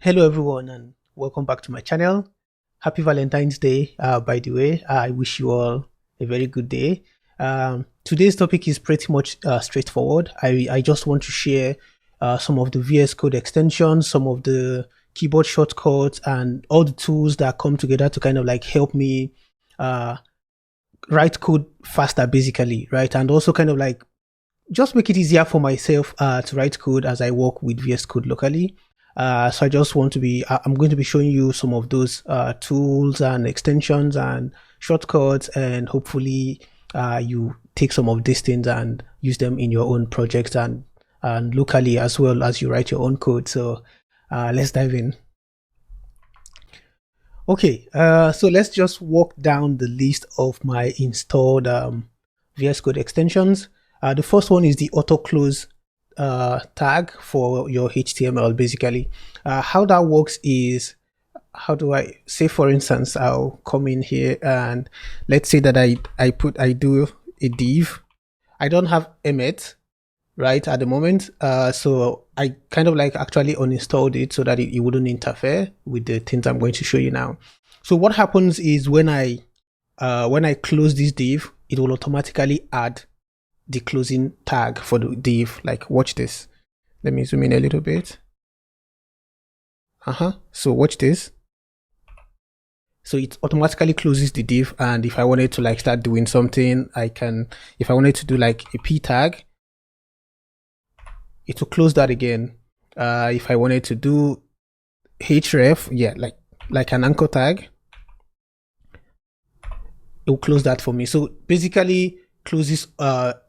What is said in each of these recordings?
Hello everyone and welcome back to my channel. Happy Valentine's Day, by the way. I wish you all a very good day. Today's topic is pretty much straightforward. I just want to share some of the VS Code extensions, some of the keyboard shortcuts, and all the tools that come together to kind of like help me write code faster, basically, right? And also kind of like just make it easier for myself to write code as I work with VS Code locally. So I'm going to be showing you some of those tools and extensions and shortcuts, and hopefully you take some of these things and use them in your own projects and locally as well as you write your own code. So let's dive in. Okay, so let's just walk down the list of my installed VS Code extensions. The first one is the auto close tag for your HTML. Basically, how that works is, how do I say, for instance, I'll come in here and let's say that I do a div. I don't have Emmet right at the moment, so I kind of like actually uninstalled it so that it wouldn't interfere with the things I'm going to show you now. So what happens is when I close this div, it will automatically add the closing tag for the div. Like, watch this. Let me zoom in a little bit. So watch this. So it automatically closes the div, and if I wanted to like start doing something, I can, if I wanted to do like a p tag, it will close that again. If I wanted to do href, yeah, like an anchor tag, it will close that for me. So basically closes,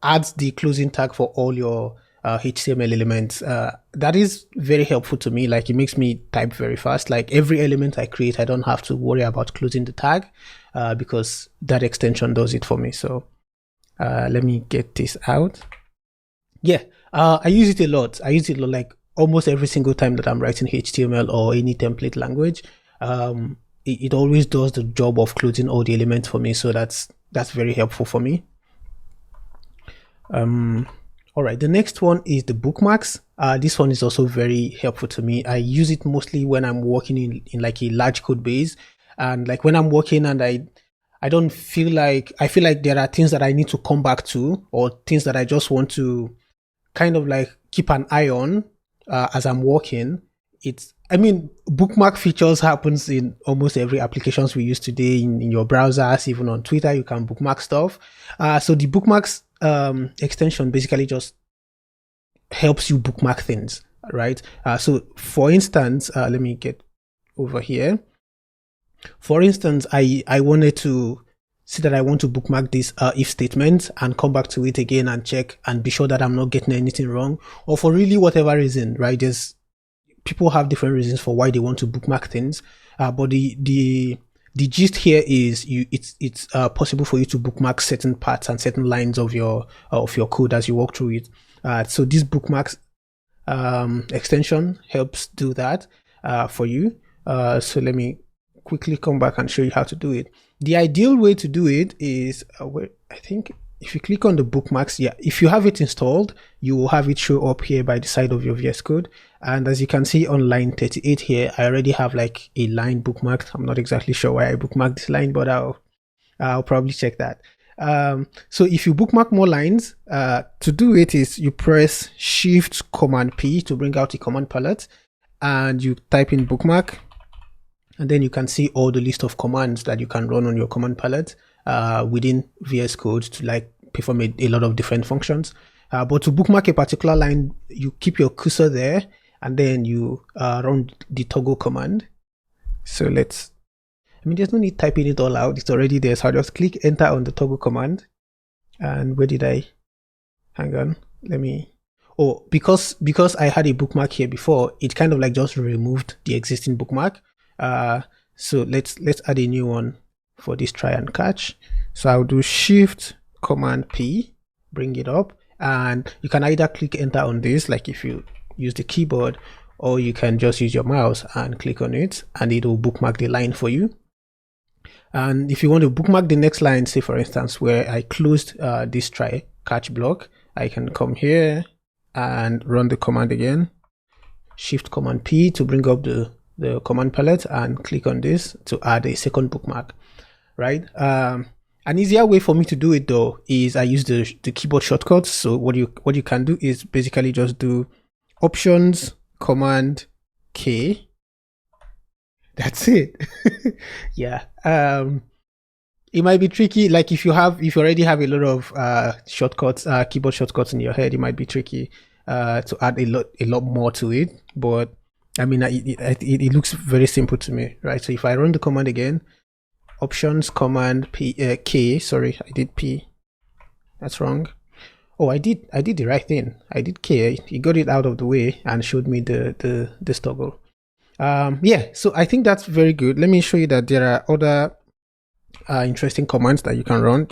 adds the closing tag for all your HTML elements. That is very helpful to me. Like, it makes me type very fast. Like, every element I create, I don't have to worry about closing the tag because that extension does it for me. So let me get this out. Yeah, I use it a lot. I use it like almost every single time that I'm writing HTML or any template language. It always does the job of closing all the elements for me. So that's very helpful for me. All right, the next one is the bookmarks. This one is also very helpful to me. I use it mostly when I'm working in like a large code base, and like when I'm working and I don't feel like, I feel like there are things that I need to come back to, or things that I just want to kind of like keep an eye on as I'm working. I mean, bookmark features happens in almost every applications we use today in your browsers, even on Twitter, you can bookmark stuff. So the bookmarks extension basically just helps you bookmark things, right? So for instance, let me get over here. For instance, I wanted to see that I want to bookmark this if statement and come back to it again and check and be sure that I'm not getting anything wrong, or for really whatever reason, right? There's people have different reasons for why they want to bookmark things, but the gist here is it's possible for you to bookmark certain parts and certain lines of your code as you walk through it. So this bookmarks extension helps do that for you. So let me quickly come back and show you how to do it. The ideal way to do it is I think if you click on the bookmarks, yeah, if you have it installed, you will have it show up here by the side of your VS Code. And as you can see on line 38 here, I already have like a line bookmarked. I'm not exactly sure why I bookmarked this line, but I'll probably check that. So if you bookmark more lines, to do it is you press Shift Command P to bring out the command palette, and you type in bookmark, and then you can see all the list of commands that you can run on your command palette within VS Code to like perform a lot of different functions. But to bookmark a particular line, you keep your cursor there and then you run the toggle command. So there's no need typing it all out, it's already there. So I'll just click enter on the toggle command. And where did I, hang on, let me, oh, because I had a bookmark here before, it kind of like just removed the existing bookmark. So let's add a new one for this try and catch. So I'll do Shift Command P, bring it up, and you can either click enter on this, like if you use the keyboard, or you can just use your mouse and click on it and it will bookmark the line for you. And if you want to bookmark the next line, say for instance where I closed this try catch block, I can come here and run the command again, Shift Command P to bring up the the command palette and click on this to add a second bookmark, right? An easier way for me to do it though is I use the keyboard shortcuts. So what you can do is basically just do Options, Command K. That's it. Yeah. It might be tricky. Like if you already have a lot of shortcuts, keyboard shortcuts in your head, it might be tricky to add a lot more to it. But I mean, it looks very simple to me, right? So if I run the command again, Options, Command K. Sorry, I did P. That's wrong. Oh, I did the right thing. I did K. It got it out of the way and showed me the toggle. Yeah. So I think that's very good. Let me show you that there are other interesting commands that you can run.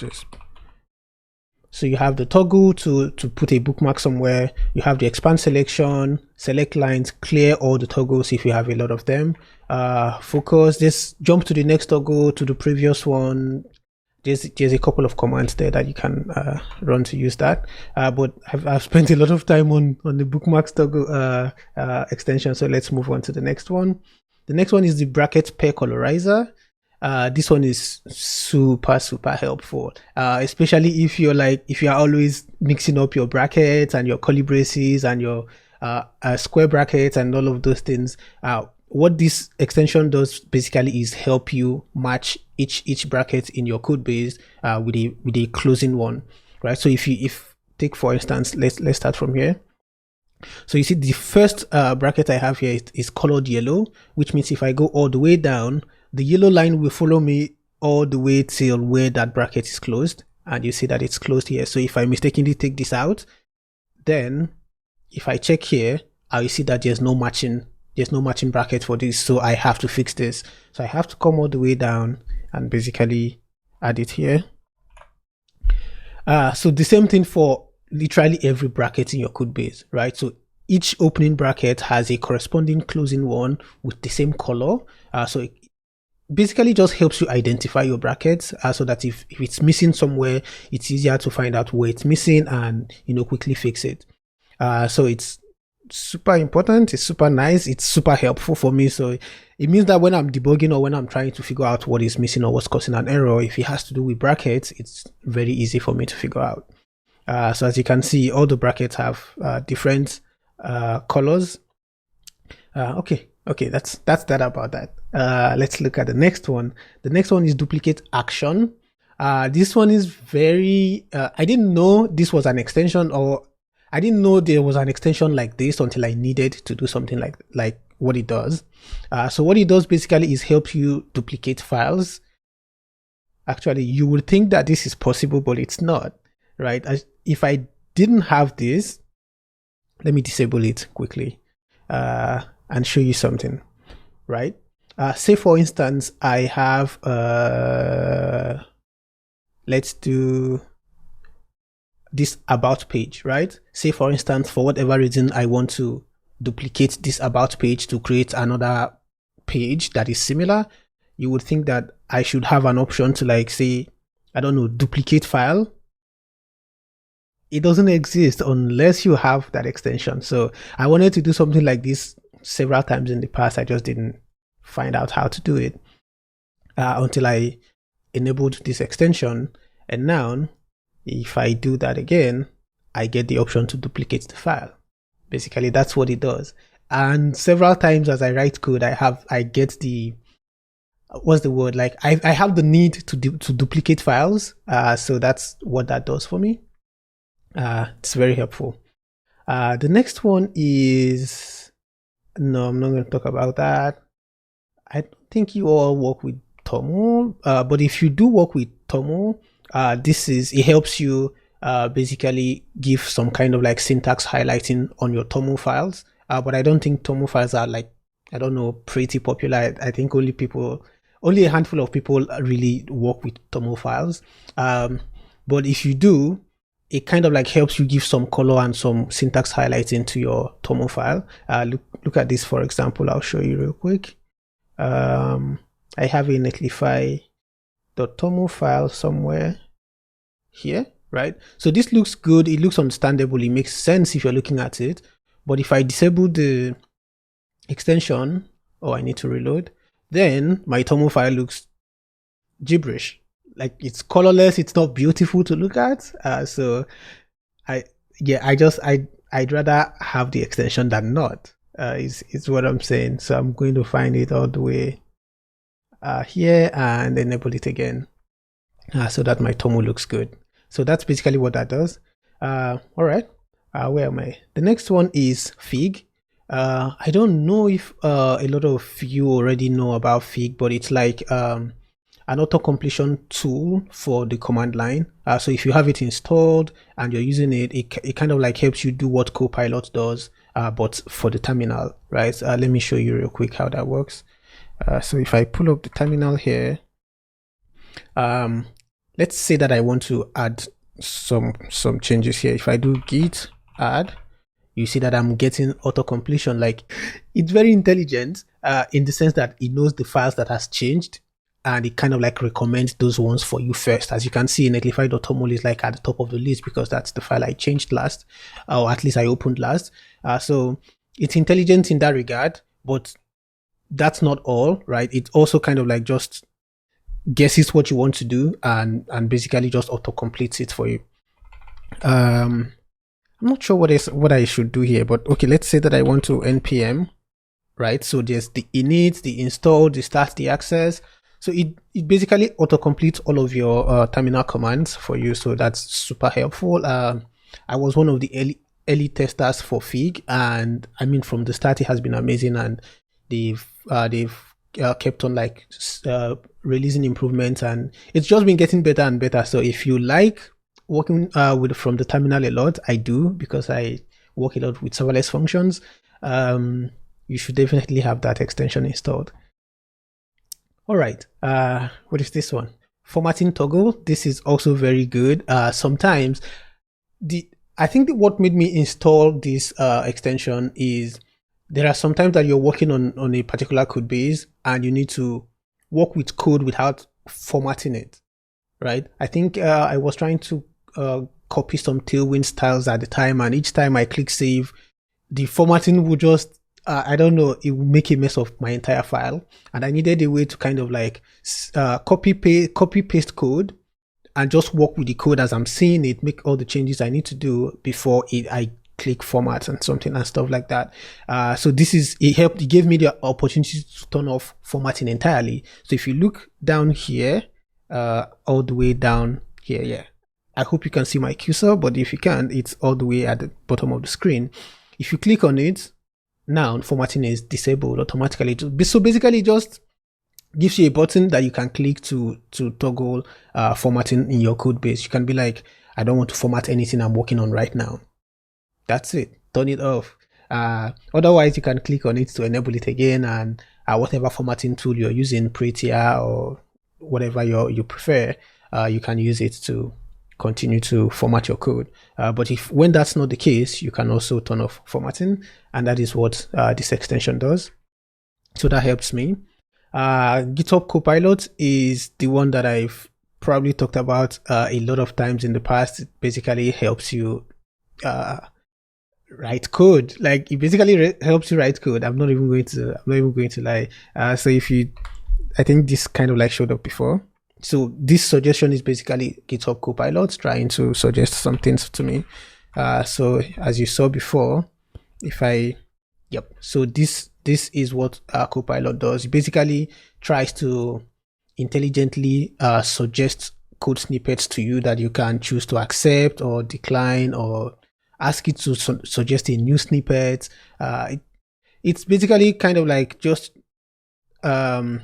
So you have the toggle to put a bookmark somewhere. You have the expand selection, select lines, clear all the toggles if you have a lot of them. Focus, just jump to the next toggle, to the previous one. There's a couple of commands there that you can run to use that. But I've spent a lot of time on the bookmarks toggle extension. So let's move on to the next one. The next one is the bracket pair colorizer. This one is super helpful, especially if you are always mixing up your brackets and your curly braces and your square brackets and all of those things. What this extension does basically is help you match each bracket in your code base with a closing one, right? So if take for instance, let's start from here. So you see the first bracket I have here is colored yellow, which means if I go all the way down, the yellow line will follow me all the way till where that bracket is closed, and you see that it's closed here. So if I mistakenly take this out, then if I check here, I will see that there's no matching bracket for this, so I have to fix this. So I have to come all the way down and basically add it here. So the same thing for literally every bracket in your code base, right? So each opening bracket has a corresponding closing one with the same color. So it basically just helps you identify your brackets so that if it's missing somewhere, it's easier to find out where it's missing and quickly fix it. So it's super important, it's super nice, it's super helpful for me. So it means that when I'm debugging or when I'm trying to figure out what is missing or what's causing an error, if it has to do with brackets, it's very easy for me to figure out. So as you can see, all the brackets have different colors. Okay, that's that about that. Let's look at the next one. The next one is duplicate action. This one is very I didn't know this was an extension, or I didn't know there was an extension like this until I needed to do something like what it does. So what it does basically is help you duplicate files. Actually, you would think that this is possible, but it's not, right? If I didn't have this, let me disable it quickly and show you something, right? Say for instance, I have let's do this about page, right? Say for instance, for whatever reason, I want to duplicate this about page to create another page that is similar. You would think that I should have an option to say, I don't know, duplicate file. It doesn't exist unless you have that extension. So I wanted to do something like this several times in the past. I just didn't find out how to do it until I enabled this extension. And now if I do that again, I get the option to duplicate the file. Basically, that's what it does. And several times as I write code, I get the, what's the word? I have the need to duplicate files. So that's what that does for me. It's very helpful. The next one is, no, I'm not going to talk about that. I don't think you all work with Tomo, but if you do work with Tomo, it helps you basically give some kind of syntax highlighting on your Tomo files. But I don't think Tomo files are I don't know, pretty popular. I think only a handful of people really work with Tomo files. But if you do, it kind of helps you give some color and some syntax highlighting to your Tomo file. Look at this, for example. I'll show you real quick. I have a netlify.tomo file somewhere here, right? So this looks good. It looks understandable. It makes sense if you're looking at it. But if I disable the extension Oh, I need to reload. Then my Tomo file looks gibberish. Like it's colorless. It's not beautiful to look at. So I, yeah, I'd rather have the extension than not. Is what I'm saying. So I'm going to find it all the way here and enable it again, so that my Tomo looks good. So that's basically what that does. All right. Where am I? The next one is Fig. I don't know if a lot of you already know about Fig, but it's like an auto completion tool for the command line. So if you have it installed and you're using it, it kind of like helps you do what CoPilot does, but for the terminal, right? Let me show you real quick how that works. So if I pull up the terminal here, let's say that I want to add some changes here. If I do git add, you see that I'm getting auto completion. Like it's very intelligent in the sense that it knows the files that has changed and it kind of like recommends those ones for you first. As you can see, netlify.tomo is like at the top of the list because that's the file I changed last, or at least I opened last. So it's intelligent in that regard, but that's not all, right? It also kind of like just guesses what you want to do and basically just auto completes it for you. I'm not sure what I should do here, but okay, let's say that I want to npm, right? So there's the init, the install, the start, the access. So it basically auto completes all of your terminal commands for you. So that's super helpful. I was one of the early testers for Fig, and I mean from the start it has been amazing, and they've kept on like releasing improvements, and it's just been getting better and better. So if you like working with from the terminal a lot, I do, because I work a lot with serverless functions, you should definitely have that extension installed. All right, what is this one? Formatting toggle. This is also very good. Sometimes I think that what made me install this extension is there are sometimes that you're working on a particular code base and you need to work with code without formatting it, right? I think I was trying to copy some Tailwind styles at the time, and each time I click save, the formatting would just, I don't know, it would make a mess of my entire file. And I needed a way to kind of like copy paste code and just work with the code as I'm seeing it, make all the changes I need to do before I click format and something and stuff like that. So it gave me the opportunity to turn off formatting entirely. So if you look down here, all the way down here, yeah, I hope you can see my cursor, but if you can't, it's all the way at the bottom of the screen. If you click on it, now formatting is disabled automatically. So basically it just gives you a button that you can click to toggle formatting in your code base. You can be like, I don't want to format anything I'm working on right now. That's it. Turn it off. Otherwise, you can click on it to enable it again, and whatever formatting tool you're using, Prettier or whatever you prefer, you can use it to continue to format your code. But when that's not the case, you can also turn off formatting, and that is what this extension does. So that helps me. GitHub Copilot is the one that I've probably talked about a lot of times in the past. It basically helps you write code. Like it basically helps you write code. I'm not even going to lie. So I think this kind of like showed up before. So this suggestion is basically GitHub Copilot trying to suggest some things to me. So as you saw before, so this is what Copilot does. It basically tries to intelligently suggest code snippets to you that you can choose to accept or decline, or ask it to suggest a new snippet. It's basically kind of like just a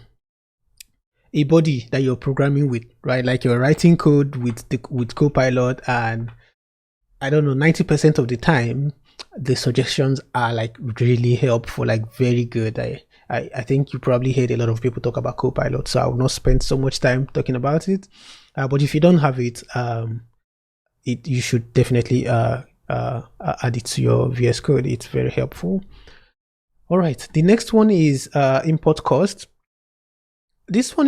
body that you're programming with, right? Like you're writing code with Copilot, and I don't know, 90% of the time the suggestions are like really helpful, like very good. I think you probably heard a lot of people talk about Copilot, so I will not spend so much time talking about it. But if you don't have it, you should definitely add it to your VS Code. It's very helpful. All right, the next one is import cost. This one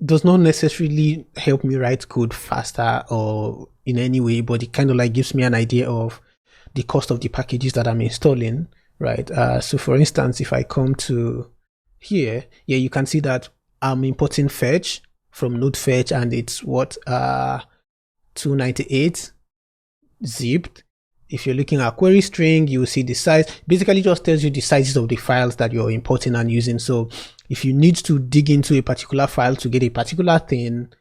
does not necessarily help me write code faster or in any way, but it kind of like gives me an idea of the cost of the packages that I'm installing, right? So for instance, if I come to here, yeah, you can see that I'm importing fetch from node fetch, and it's what 298 zipped. If you're looking at query string, you will see the size. Basically just tells you the sizes of the files that you're importing and using. So if you need to dig into a particular file to get a particular thing,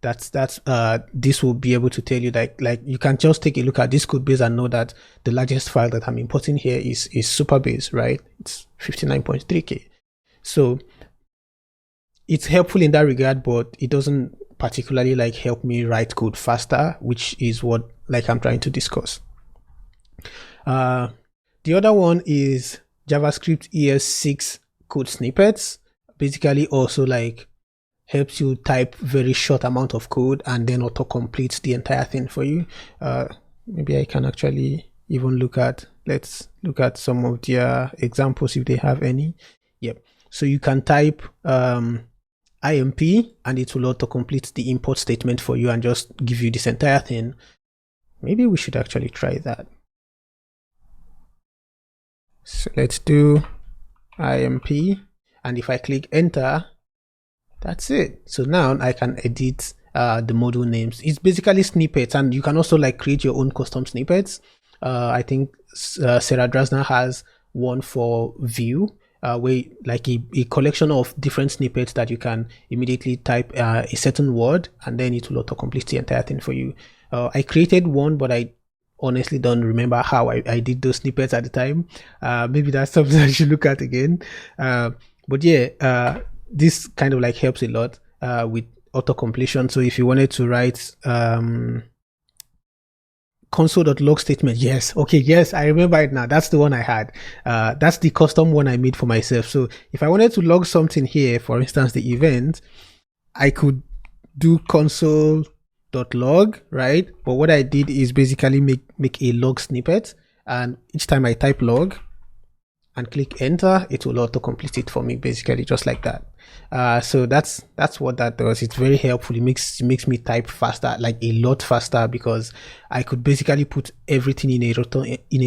this will be able to tell you that, like, you can just take a look at this code base and know that the largest file that I'm importing here is Superbase, right? It's 59.3K. So it's helpful in that regard, but it doesn't particularly like help me write code faster, which is what like I'm trying to discuss. The other one is JavaScript ES6 code snippets. Basically also like helps you type very short amount of code and then auto completes the entire thing for you. Maybe I can actually even let's look at some of their examples if they have any. Yep. So you can type IMP and it will auto complete the import statement for you and just give you this entire thing. Maybe we should actually try that. So let's do IMP, and if I click enter, that's it. So now I can edit the module names. It's basically snippets, and you can also like create your own custom snippets. I think Sarah Drasner has one for Vue, where like a collection of different snippets that you can immediately type a certain word, and then it will auto-complete the entire thing for you. I created one, but I honestly don't remember how I did those snippets at the time. Maybe that's something I should look at again. But yeah, this kind of like helps a lot with auto completion. So if you wanted to write console.log statement, yes, okay, yes, I remember it now. That's the one I had. That's the custom one I made for myself. So if I wanted to log something here, for instance the event, I could do console.log, right? But what I did is basically make a log snippet, and each time I type log and click enter, it will auto complete it for me, basically just like that. So that's what that does. It's very helpful. It makes me type faster, like a lot faster, because I could basically put everything in a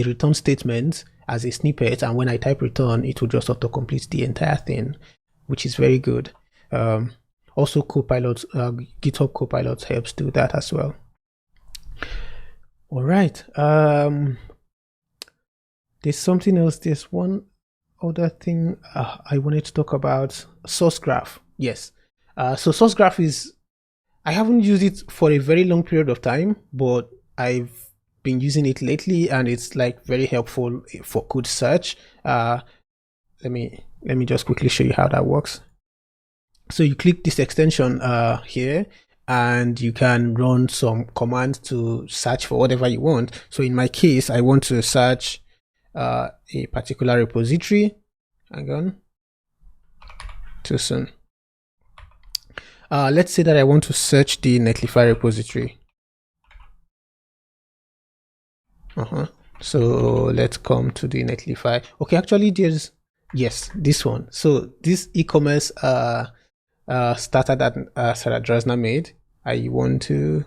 return statement as a snippet, and when I type return, it will just auto complete the entire thing, which is very good. Also CoPilot, GitHub Copilot helps do that as well. All right. There's something else. There's one other thing I wanted to talk about. Source graph. Yes. So source graph I haven't used it for a very long period of time, but I've been using it lately, and it's like very helpful for code search. Let me just quickly show you how that works. So you click this extension here, and you can run some commands to search for whatever you want. So in my case, I want to search a particular repository. Hang on, too soon. Let's say that I want to search the Netlify repository. So let's come to the Netlify. Okay, actually there's, yes, this one. So this e-commerce starter that Sarah Drasner made. I want to,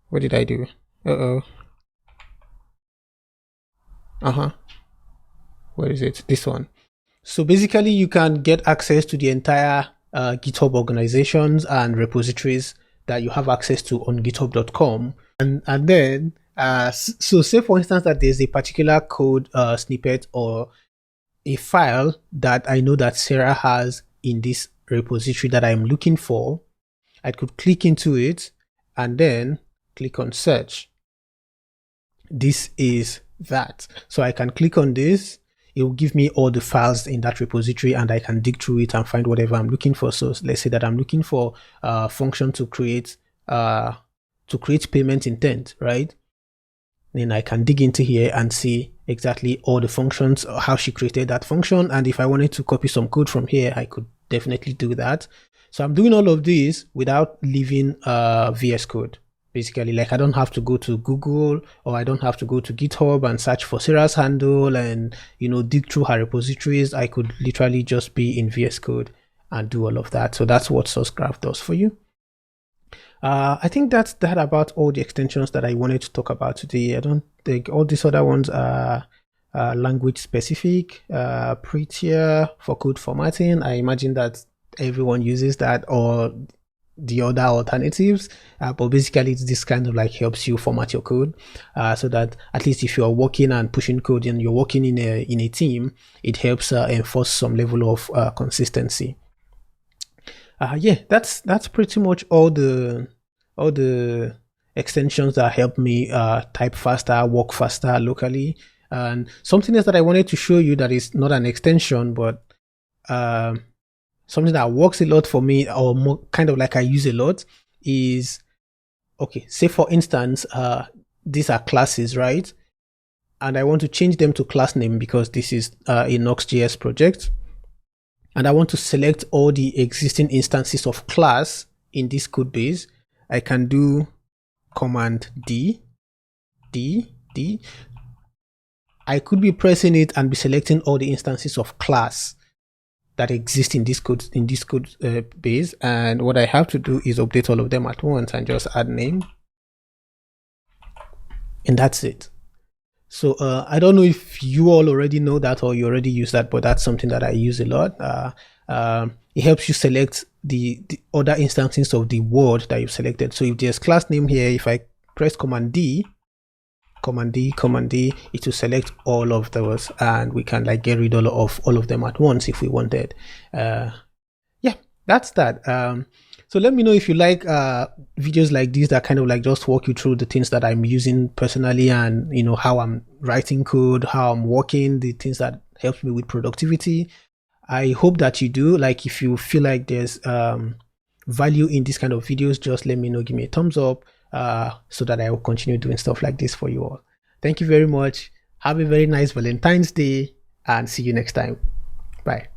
what did I do? Where is it? This one. So basically you can get access to the entire GitHub organizations and repositories that you have access to on github.com. And then, so say for instance that there's a particular code snippet or a file that I know that Sarah has in this repository that I'm looking for. I could click into it and then click on search. This is that. So I can click on this. It will give me all the files in that repository, and I can dig through it and find whatever I'm looking for. So let's say that I'm looking for a function to create payment intent, right? Then I can dig into here and see exactly all the functions, how she created that function. And if I wanted to copy some code from here, I could definitely do that. So I'm doing all of this without leaving VS Code. Basically, like I don't have to go to Google, or I don't have to go to GitHub and search for Sarah's handle and, you know, dig through her repositories. I could literally just be in VS Code and do all of that. So that's what Source Graph does for you. I think that's about all the extensions that I wanted to talk about today. I don't think all these other ones are language specific, prettier for code formatting. I imagine that everyone uses that, or the other alternatives, but basically it's this kind of like helps you format your code, so that at least if you are working and pushing code and you're working in a team, it helps enforce some level of consistency. Yeah, that's pretty much all the extensions that help me type faster, work faster locally. And something else that I wanted to show you that is not an extension, but something that works a lot for me, or more kind of like I use a lot, is, okay, say for instance, these are classes, right? And I want to change them to class name because this is a Nox.js project. And I want to select all the existing instances of class in this code base. I can do Command D. I could be pressing it and be selecting all the instances of class that exist in this code base. And what I have to do is update all of them at once and just add name. And that's it. So I don't know if you all already know that or you already use that, but that's something that I use a lot. It helps you select the other instances of the word that you've selected. So if there's class name here, if I press Command D, it will select all of those, and we can like get rid of all of them at once if we wanted. Yeah, that's that. So let me know if you like videos like this that kind of like just walk you through the things that I'm using personally, and you know how I'm writing code, how I'm working, the things that help me with productivity. I hope that you do. Like, if you feel like there's value in this kind of videos, just let me know, give me a thumbs up, so that I will continue doing stuff like this for you all. Thank you very much. Have a very nice Valentine's Day, and see you next time. Bye.